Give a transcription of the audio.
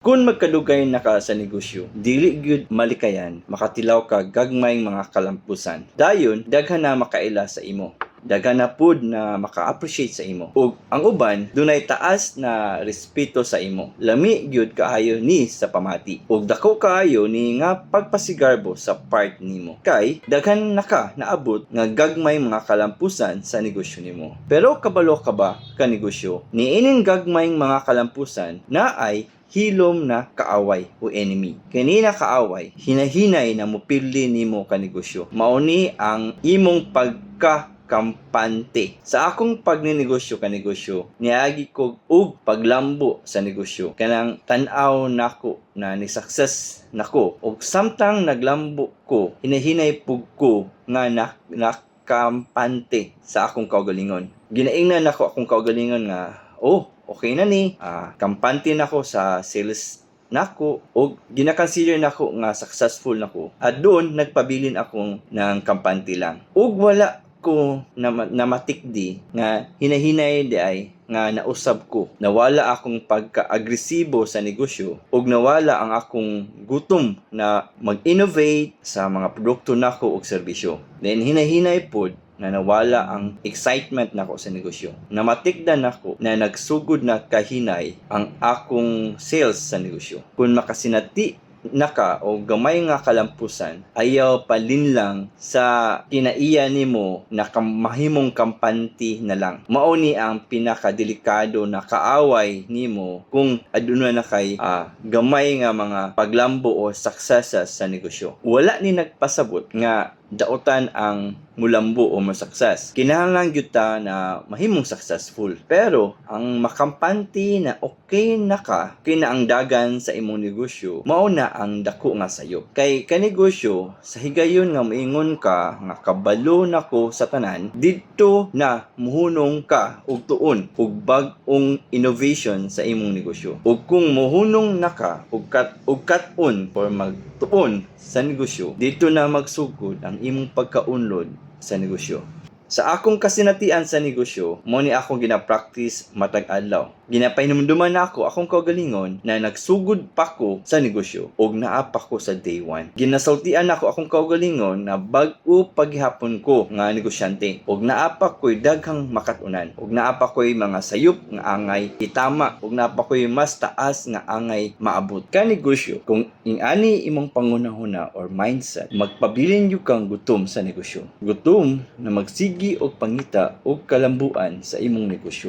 Kung magkadugay na ka sa negosyo, dili gyud malikayan makatilaw ka gagmayng mga kalampusan. Dayon daghan na makaila sa imo. Daghan na pud na maka-appreciate sa imo. Ug ang uban dunay taas na respeto sa imo. Lami gyud kaayo ni sa pamati. Ug dako kaayo ni nga pagpasigarbo sa part nimo. Kay daghan na ka naabot nga gagmay mga kalampusan sa negosyo nimo. Pero kabalo ka ba ka negosyo? Niining gagmayng mga kalampusan na ay hilom na kaaway o enemy. Kanina kaaway, hinahinay na mupili nimo ka negosyo. Mauni ang imong kampante. Sa akong pagninegosyo ka negosyo, niagi ko og paglambo sa negosyo. Kanang tan-aw nako na ni success nako. Og samtang naglambo ko, hinahinay pug ko nga kampante sa akong kaugalingon. Ginaingnan nako akong kaugalingon nga, okay na ni, kampante nako sa sales nako o gina-consider nako nga successful nako. At doon nagpabilin ako ng kampante lang. Ug wala ko namatikdi nga hinahinay di ay nga nausab ko. Nawala akong pagka-agresibo sa negosyo ug nawala ang akong gutom na mag-innovate sa mga produkto nako ug serbisyo. Then hinahinay pod na nawala ang excitement nako sa negosyo. Namatikdan nako na nagsugod na kahinay ang akong sales sa negosyo. Kung makasinati naka o gamay nga kalampusan, ayaw palinlang sa kinaiya nimo na mahimong kampante na lang. Mao ni ang pinakadelikado na kaaway nimo kung aduna na kay gamay nga mga paglambo o successes sa negosyo. Wala ni nagpasabot nga dautan ang mulambo o masukses. Kinahanglan gyud ta na mahimong successful. Pero ang makampante na okay na ka, kay na ang dagan sa imong negosyo, mao na ang dako nga sayo. Kay kanegosyo, sa higayon nga moingon ka nga kabalo nako sa tanan, didto na muhunong ka og tuon og bag-ong innovation sa imong negosyo. Ug kung muhunong naka og kat-on for magtuon sa negosyo, dito na magsugod ang imong pagkaunlod sa negosyo. Sa akong kasinatian sa negosyo, mo ni akong gina-practice matag adlaw. Ginapahinumduman na ako akong kaugalingon na nagsugod pa ko sa negosyo ug naa pa ko sa day 1. Ginasultian ako akong kaugalingon na bag-o paghihapon ko nga negosyante ug naa pa ko'y daghang makatunan ug naa pa ko'y mga sayop nga angay itama ug naa pa ko'y mas taas nga angay maabot. Ka negosyo, kung ingani imong pangunahuna or mindset, magpabilin gyud kang gutom sa negosyo. Gutom na magsigi og pangita og kalambuan sa imong negosyo.